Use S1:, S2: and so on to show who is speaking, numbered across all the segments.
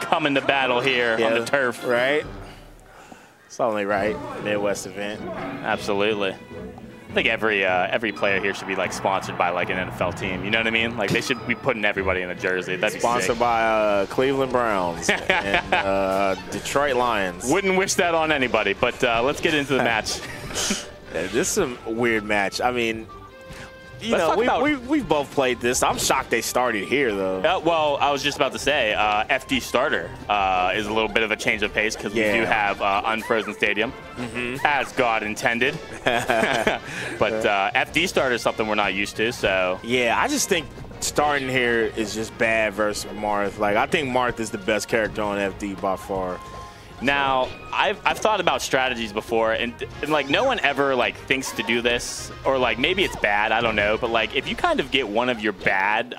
S1: Coming to battle here on the turf.
S2: Right? It's only right. Midwest event.
S1: Absolutely. I think every player here should be like sponsored by like an NFL team. You know what I mean? Like they should be putting everybody in a jersey. That'd be
S2: sponsored
S1: sick.
S2: by Cleveland Browns and Detroit Lions.
S1: Wouldn't wish that on anybody, but let's get into the match.
S2: Yeah, this is a weird match. I mean, you know, we've both played this. I'm shocked they started here, though.
S1: Well, I was just about to say, FD starter is a little bit of a change of pace because we do have Unfrozen Stadium, as God intended. But FD starter is something we're not used to, so.
S2: Yeah, I just think starting here is just bad versus Marth. Like, I think Marth is the best character on FD by far.
S1: Now, I've thought about strategies before, and like no one ever like thinks to do this, or like maybe it's bad, I don't know, but like if you kind of get one of your bad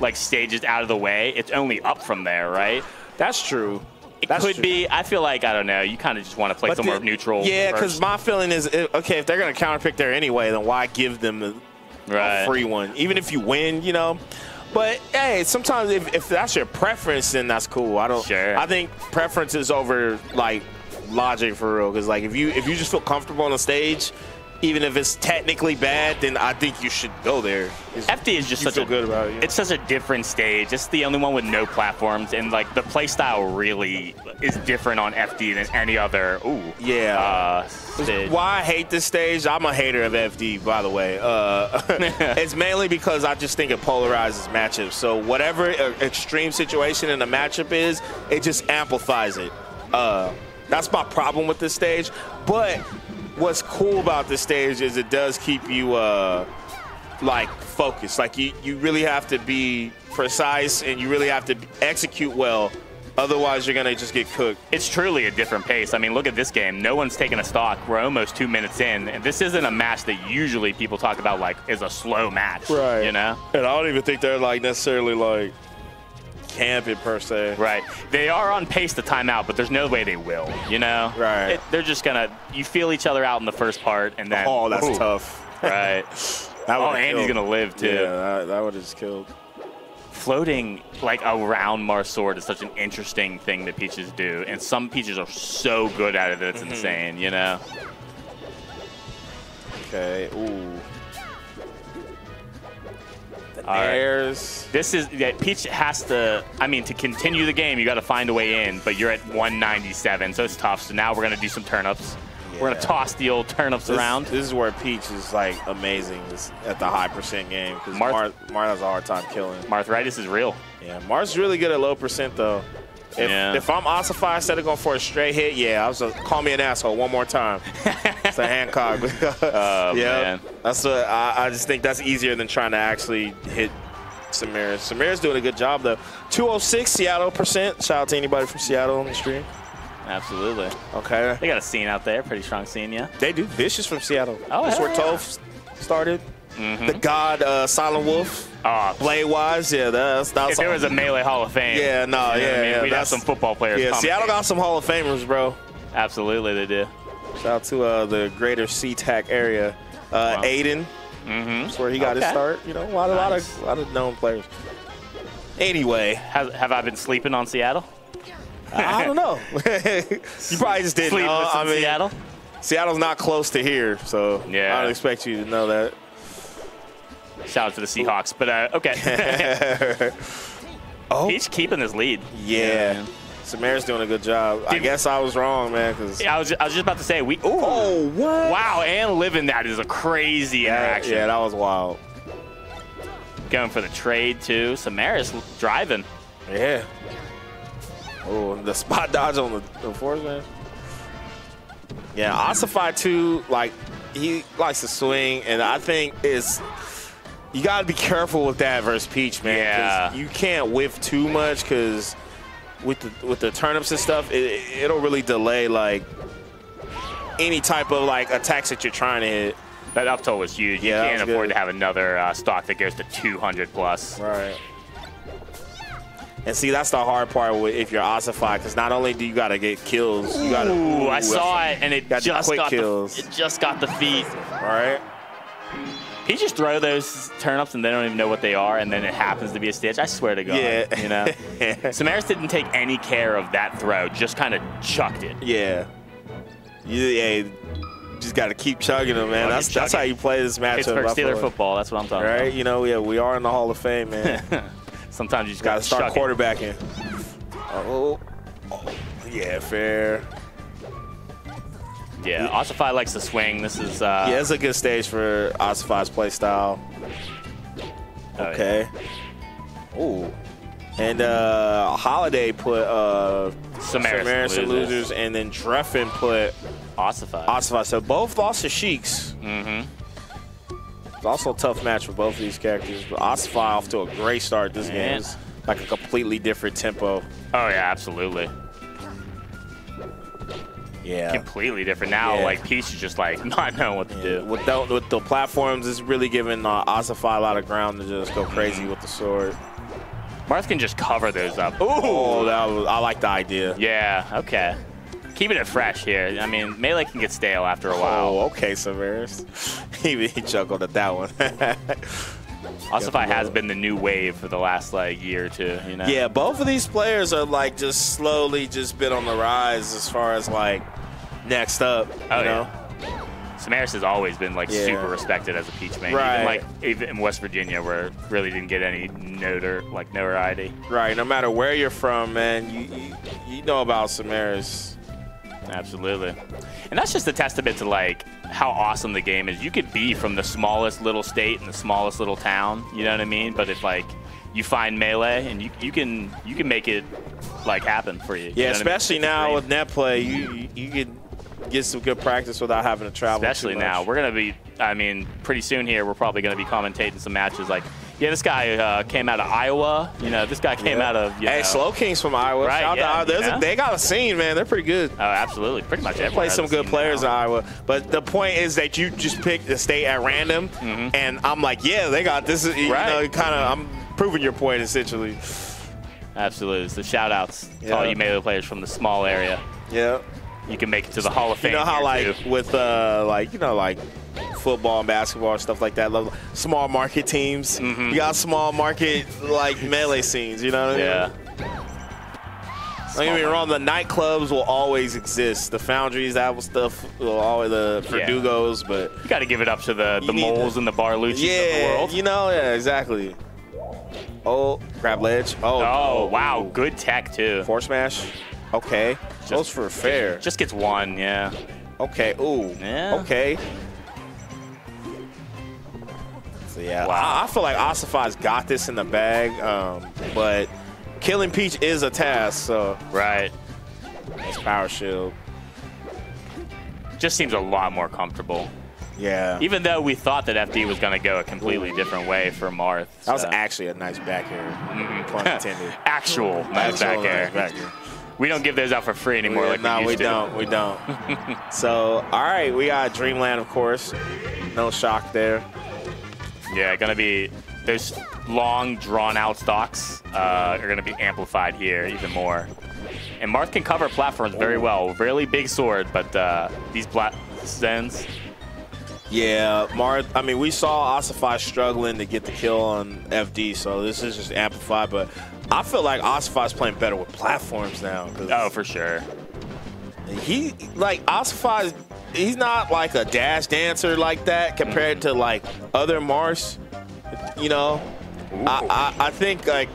S1: like stages out of the way, it's only up from there, right?
S2: That's true.
S1: It could be. I feel like, I don't know, you kind of just want to play somewhere neutral.
S2: Yeah, because my feeling is, okay, if they're going to counterpick there anyway, then why give them a free one? Even if you win, you know? But hey, sometimes if that's your preference, then that's cool. I think preference is over like logic for real. Because like if you just feel comfortable on the stage, even if it's technically bad, then I think you should go there.
S1: FD is just such a good about it. It's such a different stage. It's the only one with no platforms, and like the play style really is different on FD than any other. Stage.
S2: Why I hate this stage? I'm a hater of FD, by the way. It's mainly because I just think it polarizes matchups. So whatever extreme situation in a matchup is, it just amplifies it. That's my problem with this stage. But what's cool about this stage is it does keep you like focused. Like you really have to be precise and you really have to execute well. Otherwise, you're going to just get cooked.
S1: It's truly a different pace. I mean, look at this game. No one's taking a stock. We're almost 2 minutes in. And this isn't a match that usually people talk about like is a slow match.
S2: Right.
S1: You know?
S2: And I don't even think they're like necessarily like camping per se.
S1: Right. They are on pace to time out, but there's no way they will, you know?
S2: Right.
S1: They're just going to, you feel each other out in the first part and then.
S2: Oh, that's tough.
S1: Right. Andy's going to live too.
S2: Yeah, that would have just killed.
S1: Floating like around Marth's sword is such an interesting thing that Peaches do, and some Peaches are so good at it that it's insane, you know?
S2: Okay, ooh.
S1: Airs. This is, Peach has to, I mean, to continue the game, you got to find a way in, but you're at 197, so it's tough. So now we're going to do some turnips. Yeah. We're going to toss the old turnips around.
S2: This is where Peach is like amazing at the high percent game, because Marth has a hard time killing.
S1: Marthritis is real.
S2: Yeah, Marth's really good at low percent though. If I'm Ossify, instead of going for a straight hit, call me an asshole one more time. It's a Hancock.
S1: Man.
S2: That's I just think that's easier than trying to actually hit Sirmeris. Sirmeris doing a good job though. 206 Seattle percent. Shout out to anybody from Seattle on the stream.
S1: Absolutely.
S2: Okay.
S1: They got a scene out there, pretty strong scene, yeah.
S2: They do. Vicious from Seattle.
S1: Oh,
S2: that's where Toph started. The God Silent Wolf. Blade-wise, that's
S1: if there was a Melee Hall of Fame.
S2: Yeah, no,
S1: we'd have some football players.
S2: Yeah, Seattle got some Hall of Famers, bro.
S1: Absolutely, they do.
S2: Shout out to the greater SeaTac area. Aiden. That's where he got his start. You know, a lot of known players. Anyway,
S1: have I been sleeping on Seattle?
S2: I don't know. You probably just didn't know. I mean,
S1: Seattle?
S2: Seattle's not close to here, so I don't expect you to know that.
S1: Shout out to the Seahawks, but okay. He's keeping his lead.
S2: Yeah. Sirmeris doing a good job. I guess I was wrong, man.
S1: I was just about to say, what? Wow, and living that is a crazy interaction.
S2: Yeah, that was wild.
S1: Going for the trade, too. Sirmeris driving.
S2: Yeah. Oh, the spot dodge on the force, man. Yeah, Ossify, too, like, he likes to swing, and I think you got to be careful with that versus Peach, man.
S1: Yeah.
S2: You can't whiff too much because with the turnips and stuff, it'll really delay, like, any type of, like, attacks that you're trying to hit.
S1: That up tilt was huge.
S2: Yeah,
S1: you can't afford to have another stock that goes to 200 plus.
S2: Right. And see, that's the hard part if you're Ossify, because not only do you got to get kills, you got to.
S1: I saw it, and it just got the feet.
S2: All right.
S1: He just throw those turnips and they don't even know what they are, and then it happens to be a stitch. I swear to God.
S2: Yeah.
S1: You know? Sirmeris didn't take any care of that throw, just kind of chucked it.
S2: Yeah. You just got to keep chugging them, man. That's how you play this matchup.
S1: Pittsburgh Steeler football, that's what I'm talking about.
S2: Right? You know, yeah, we are in the Hall of Fame, man.
S1: Sometimes you just
S2: got to start quarterbacking.
S1: Oh,
S2: yeah, fair.
S1: Yeah, Ossify likes to swing. This is
S2: yeah, it's a good stage for Ossify's play style. Okay.
S1: Yeah.
S2: Ooh. And Holiday put Sirmeris in losers, and then Dreffen put
S1: Ossify.
S2: So both lost to Sheiks.
S1: Mm-hmm.
S2: It's also a tough match for both of these characters. But Ossify off to a great start this game. It's like a completely different tempo.
S1: Oh, yeah, absolutely.
S2: Yeah.
S1: Completely different. Now, like, Peach is just, like, not knowing what to do.
S2: With the platforms, it's really giving Ossify a lot of ground to just go crazy with the sword.
S1: Marth can just cover those up. Ooh!
S2: Oh, I like the idea.
S1: Yeah, okay. Keeping it fresh here. I mean, melee can get stale after a while.
S2: Oh, okay, Sirmeris. he chuckled at that one.
S1: Ossify has been the new wave for the last, like, year or two, you know?
S2: Yeah, both of these players are, like, just slowly just been on the rise as far as, like, next up, you know?
S1: Yeah. Sirmeris has always been, like, super respected as a Peach main.
S2: Right.
S1: Even in West Virginia, where it really didn't get any notoriety.
S2: Right, no matter where you're from, man, you know about Sirmeris.
S1: Absolutely. And that's just a testament to, like, how awesome the game is. You could be from the smallest little state in the smallest little town, you know what I mean? But if, like, you find melee and you can make it, like, happen for you.
S2: Yeah, especially now with net play, you can get some good practice without having to travel.
S1: Especially now. We're going to be, I mean, pretty soon here, we're probably going to be commentating some matches like, yeah, this guy came out of Iowa. You know, this guy came out of,
S2: Hey, Slow King's from Iowa.
S1: Right,
S2: Shout out. They got a scene, man. They're pretty good.
S1: Oh, absolutely. Pretty much everyone
S2: play some good players in Iowa. But the point is that you just pick the state at random, and I'm like, yeah, they got this. You know, kind of, I'm proving your point, essentially.
S1: Absolutely. So shout-outs to all you melee players from the small area.
S2: Yeah.
S1: You can make it to the Hall of Fame.
S2: You know how, like, with, like, football and basketball and stuff like that, small market teams. You got small market, like, melee scenes, you know what I mean?
S1: Yeah.
S2: Don't get me wrong, the nightclubs will always exist. The foundries, that stuff, will always, the Verdugos, but
S1: you got to give it up to the moles and the Barlucci's of the world.
S2: You know, exactly. Oh, grab ledge. Oh,
S1: wow, good tech too.
S2: Force smash. Okay. Goes for fair.
S1: Just gets one, yeah.
S2: Okay. Ooh.
S1: Yeah.
S2: Okay. So yeah, I feel like Ossify's got this in the bag, but killing Peach is a task. So
S1: right.
S2: It's power shield.
S1: Just seems a lot more comfortable.
S2: Yeah.
S1: Even though we thought that FD was going to go a completely different way for Marth.
S2: That was actually a nice back air. Pun intended.
S1: Actual nice back air. We don't give those out for free anymore like we used to.
S2: We don't. So, all right, we got Dreamland, of course. No shock there.
S1: Yeah, going to be those long, drawn-out stocks are going to be amplified here even more. And Marth can cover platforms very well. Really big sword, but these black zones.
S2: Yeah, Marth, I mean, we saw Ossify struggling to get the kill on FD, so this is just amplified, but I feel like Ossify's playing better with platforms now.
S1: Oh, for sure.
S2: Ossify, he's not like a dash dancer like that compared to, like, other Marths, you know? I think, like,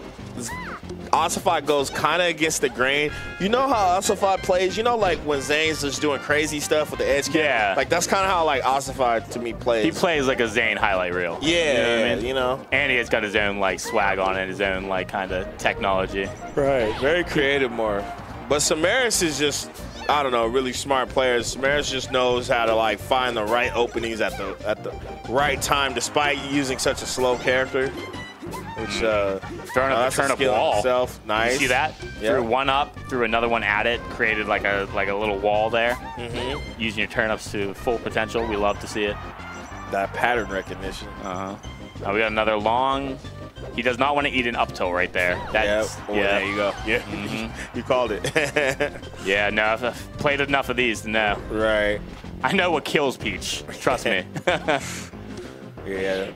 S2: Ossify goes kind of against the grain. You know how Ossify plays? You know, like, when Zane's just doing crazy stuff with the edge kick?
S1: Yeah.
S2: Like, that's kind of how, like, Ossify, to me, plays.
S1: He plays like a Zane highlight reel.
S2: Yeah,
S1: you know what I mean?
S2: you know?
S1: And he has got his own, like, swag on it, his own, like, kind of technology.
S2: Right. Very creative more. But Sirmeris is just, I don't know, really smart player. Sirmeris just knows how to, like, find the right openings at the right time, despite using such a slow character. Which
S1: throwing up the turnip wall.
S2: Itself. Nice.
S1: You see that?
S2: Yep.
S1: Threw one up, threw another one at it, created like a little wall there. Using your turnips to full potential. We love to see it.
S2: That pattern recognition.
S1: Now we got another long. He does not want to eat an up tilt right there. That's,
S2: there you go. Yeah, you called it.
S1: Yeah, no, I've played enough of these to know.
S2: Right.
S1: I know what kills Peach. Trust me.
S2: Yeah.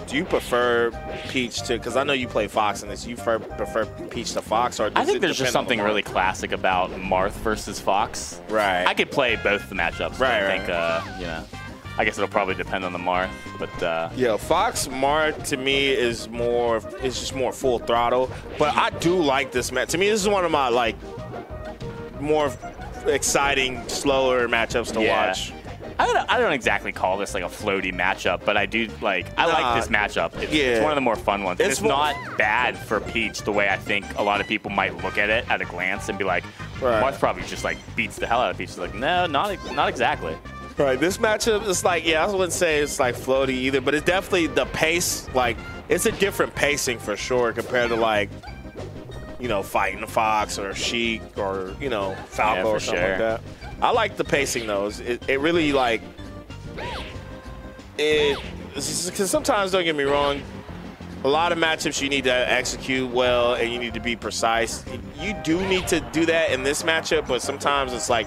S2: Do you prefer Peach to? Because I know you play Fox in this. You prefer Peach to Fox, or
S1: I think there's just something really classic about Marth versus Fox.
S2: Right.
S1: I could play both the matchups.
S2: Right.
S1: I think you know. I guess it'll probably depend on the Marth, but
S2: yeah, Fox Marth to me is just more full throttle. But I do like this match. To me, this is one of my like more exciting, slower matchups to watch.
S1: I don't exactly call this like a floaty matchup, but I do like I like this matchup. It's one of the more fun ones. It's not bad for Peach the way I think a lot of people might look at it at a glance and be like, Marth probably just like beats the hell out of Peach. It's like, no, not exactly.
S2: Right, this matchup is like, I wouldn't say it's like floaty either, but it's definitely the pace, like, it's a different pacing for sure compared to like, you know, fighting the Fox or Sheik or, you know, Falco or something like that. I like the pacing though. It really like, because sometimes, don't get me wrong, a lot of matchups you need to execute well and you need to be precise. You do need to do that in this matchup, but sometimes it's like,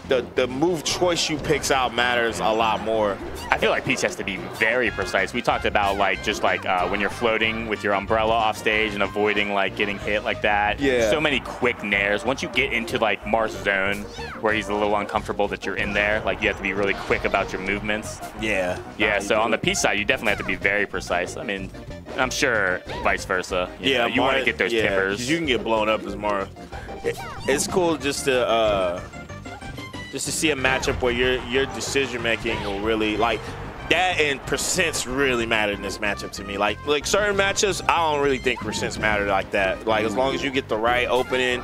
S2: the move choice you picks out matters a lot more.
S1: I feel like Peach has to be very precise. We talked about like just like when you're floating with your umbrella off stage and avoiding like getting hit like that.
S2: Yeah.
S1: So many quick nairs. Once you get into like Marth's zone where he's a little uncomfortable that you're in there, like you have to be really quick about your movements.
S2: Yeah.
S1: Yeah. So on the Peach side, you definitely have to be very precise. I mean, I'm sure vice versa. You know, you want to get those timbers.
S2: You can get blown up as Marth. It's cool just to see a matchup where your decision making will really like that, and percents really matter in this matchup to me. Like certain matchups, I don't really think percents matter like that. Like as long as you get the right opening.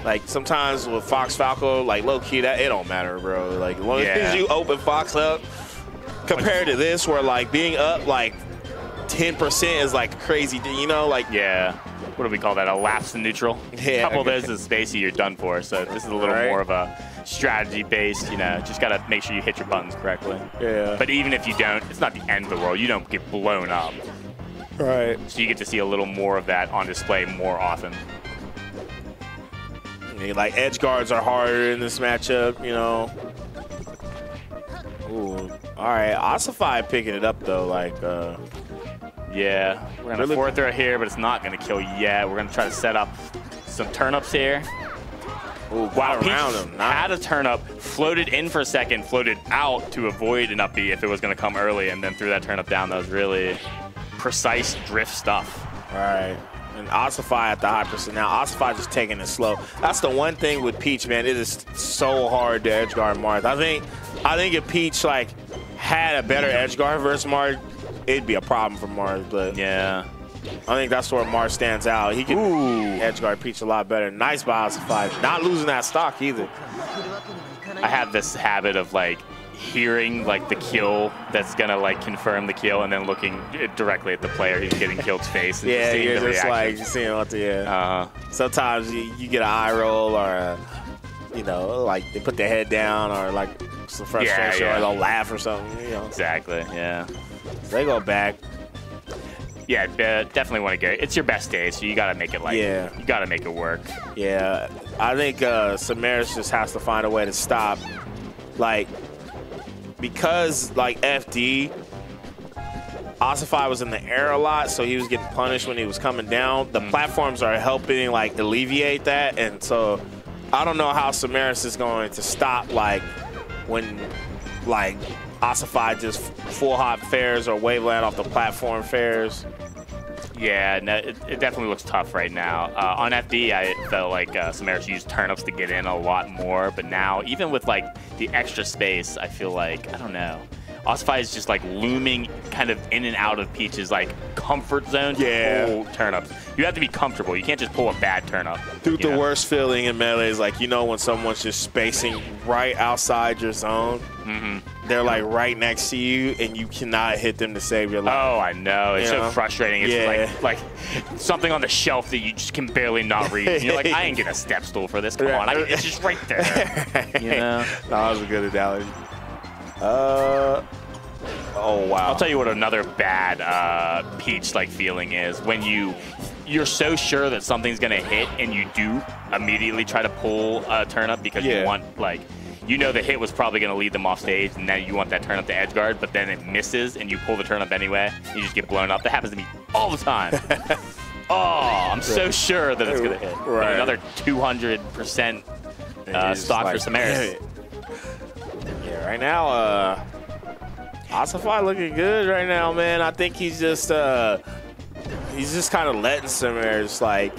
S2: Like sometimes with Fox Falco, like low key that it don't matter, bro. Like as long as you open Fox up, compared to this where like being up like 10% is like crazy, you know, like
S1: what do we call that? A lapse in neutral. A couple of those is spacey, you're done for. So this is a little more of a strategy based, you know, just got to make sure you hit your buttons correctly.
S2: Yeah.
S1: But even if you don't, it's not the end of the world. You don't get blown up.
S2: Right.
S1: So you get to see a little more of that on display more often.
S2: Yeah, like edge guards are harder in this matchup, you know. Ooh. All right. Ossify picking it up though, like
S1: yeah, we're going to forward throw here, but it's not going to kill yet. We're going to try to set up some turnips here.
S2: Ooh, wow, around him.
S1: Had a turnip, floated in for a second, floated out to avoid an up B if it was going to come early, and then threw that turnip down. That was really precise drift stuff.
S2: All right. And Ossify at the high percent. Now, Ossify just taking it slow. That's the one thing with Peach, man. It is so hard to edge guard Marth. I think if Peach, like, had a better edge guard versus Marth, it'd be a problem for Marth, but
S1: yeah,
S2: I think that's where Marth stands out. He can edge guard Peach a lot better. Nice by Ossify. Not losing that stock either.
S1: I have this habit of like hearing like the kill that's gonna like confirm the kill, and then looking directly at the player who's getting killed's face. And
S2: Yeah,
S1: seeing
S2: you're
S1: the
S2: just
S1: reaction.
S2: like seeing what the Sometimes you get an eye roll or you know, like they put their head down or like some frustration or they'll laugh or something. You know.
S1: Exactly. Yeah.
S2: They go back.
S1: Yeah, definitely want to go. It's your best day, so you got to make it like you got to make it work.
S2: Yeah, I think Sirmeris just has to find a way to stop, like, because like FD, Ossify was in the air a lot, so he was getting punished when he was coming down. The platforms are helping like alleviate that, and so I don't know how Sirmeris is going to stop like when like Ossify just full hop fares or waveland off the platform fares.
S1: Yeah, no, it definitely looks tough right now. On FD, I felt like Sirmeris used turnips to get in a lot more, but now, even with like the extra space, I feel like, I don't know, Ossify is just like looming kind of in and out of Peach's like comfort zone to pull turnips. You have to be comfortable. You can't just pull a bad turnip.
S2: Dude, the worst feeling in Melee is like, you know, when someone's just spacing right outside your zone. They're like right next to you, and you cannot hit them to save your life.
S1: Oh, I know. It's so frustrating. It's like something on the shelf that you just can barely not read. And you're like, I ain't getting a step stool for this. Come on. It's just right there. You know?
S2: That was a good analogy. Oh, wow.
S1: I'll tell you what another bad Peach like feeling is when you're so sure that something's going to hit and you do immediately try to pull a turnip because you want like you know the hit was probably going to lead them off stage, and then you want that turn up to edge guard, but then it misses, and you pull the turn up anyway. You just get blown up. That happens to me all the time. Oh, I'm so sure that it's going to hit.
S2: Right.
S1: Another 200% stock
S2: like,
S1: for Sirmeris.
S2: Yeah, right now, Ossify looking good right now, man. I think he's just kind of letting Sirmeris, like,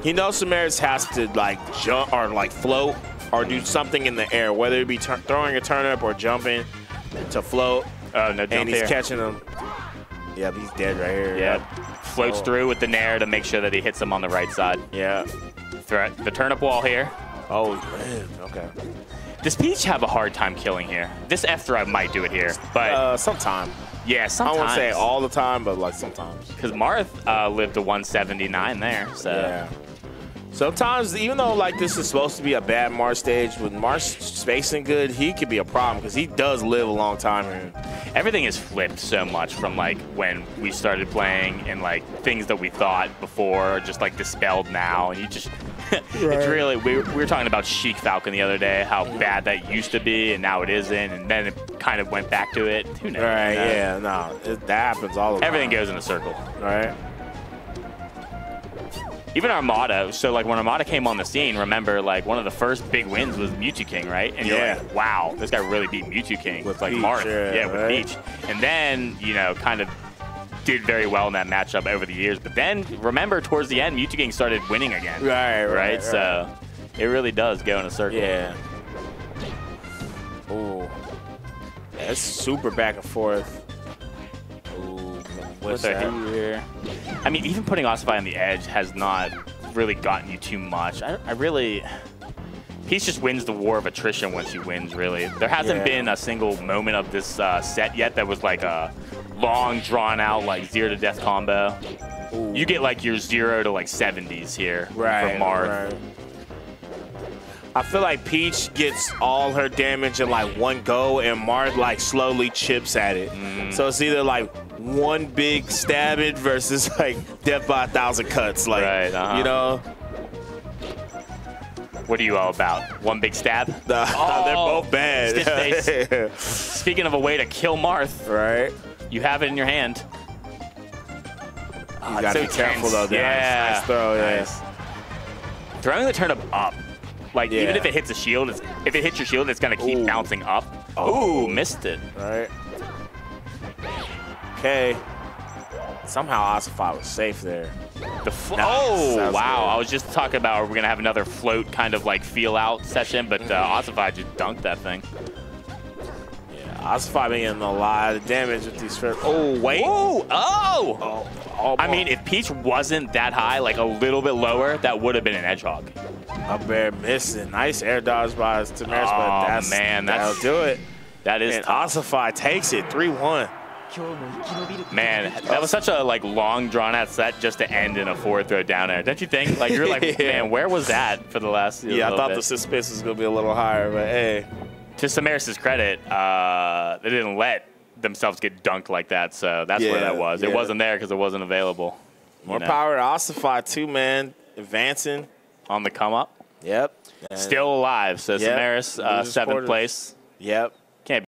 S2: he knows Sirmeris has to, like, jump or, like, float or do something in the air, whether it be throwing a turnip or jumping to float.
S1: Oh, no jump
S2: and he's
S1: here.
S2: catching him. Yep, he's dead right here.
S1: Yep. Floats through with the nair to make sure that he hits him on the right side.
S2: Yeah.
S1: Threat. The turnip wall here.
S2: Oh, man. Okay.
S1: Does Peach have a hard time killing here? This F throw might do it here, but
S2: sometime.
S1: yeah, sometimes.
S2: I won't say all the time, but like sometimes.
S1: Because Marth lived to 179 there, so.
S2: Yeah. Sometimes, even though like this is supposed to be a bad Marth stage, when Marth's spacing good, he could be a problem because he does live a long time here.
S1: Everything is flipped so much from like when we started playing, and like things that we thought before are just like dispelled now, and you just it's really we were talking about Chic Falcon the other day, how bad that used to be and now it isn't, and then it kind of went back to it. Who knows?
S2: Right? Yeah. No, that happens all the time.
S1: Everything goes in a circle.
S2: Right.
S1: Even Armada, so like when Armada came on the scene, remember like one of the first big wins was Mewtwo King, right? And you're like, wow, this guy really beat Mewtwo King with like
S2: Peach,
S1: Marth.
S2: yeah,
S1: With
S2: right?
S1: Peach. And then, you know, kind of did very well in that matchup over the years. But then remember towards the end, Mewtwo King started winning again.
S2: Right.
S1: So it really does go in a circle.
S2: Yeah. Ooh. Yeah, it's super back and forth. Ooh, what's that?
S1: Here? I mean, even putting Ossify on the edge has not really gotten you too much. I really... Peach just wins the war of attrition once he wins, really. There hasn't been a single moment of this set yet that was like a long, drawn-out, like, 0-to-death combo. Ooh. You get, like, your 0 to, like, 70s here from Marth.
S2: Right. I feel like Peach gets all her damage in, like, one go, and Marth, like, slowly chips at it. So it's either, like, one big stab it versus, like, death by 1,000 cuts. Like, you know?
S1: What are you all about? One big stab?
S2: They're both bad.
S1: Stiff face. Speaking of a way to kill Marth,
S2: right?
S1: You have it in your hand.
S2: You gotta be careful though.
S1: Yeah.
S2: Nice throw.
S1: Nice. Throwing the turnip up, like even if it hits a shield, if it hits your shield, it's gonna keep bouncing up. Ooh, missed it.
S2: Right. Okay. Somehow Ossify was safe there.
S1: Oh, wow. I was just talking about we're going to have another float kind of like feel out session, but Ossify just dunked that thing.
S2: Yeah, Ossify being a lot of damage with these first. Oh, wait.
S1: Ooh, I mean, if Peach wasn't that high, like a little bit lower, that would have been an edge hog.
S2: A bear missing. Nice air dodge by Sirmeris, but that'll do it.
S1: That is.
S2: And Ossify takes it 3-1.
S1: Man, that was such a like long drawn out set just to end in a forward throw down air. Don't you think? Like you're like, man, where was that for the last?
S2: I thought the suspense was gonna be a little higher, but hey.
S1: To Sirmeris' credit, they didn't let themselves get dunked like that, so that's where that was. It wasn't there because it wasn't available.
S2: More power to Ossify too, man. Advancing
S1: on the come up.
S2: Yep.
S1: Still alive. So Sirmeris, 7th place.
S2: Yep.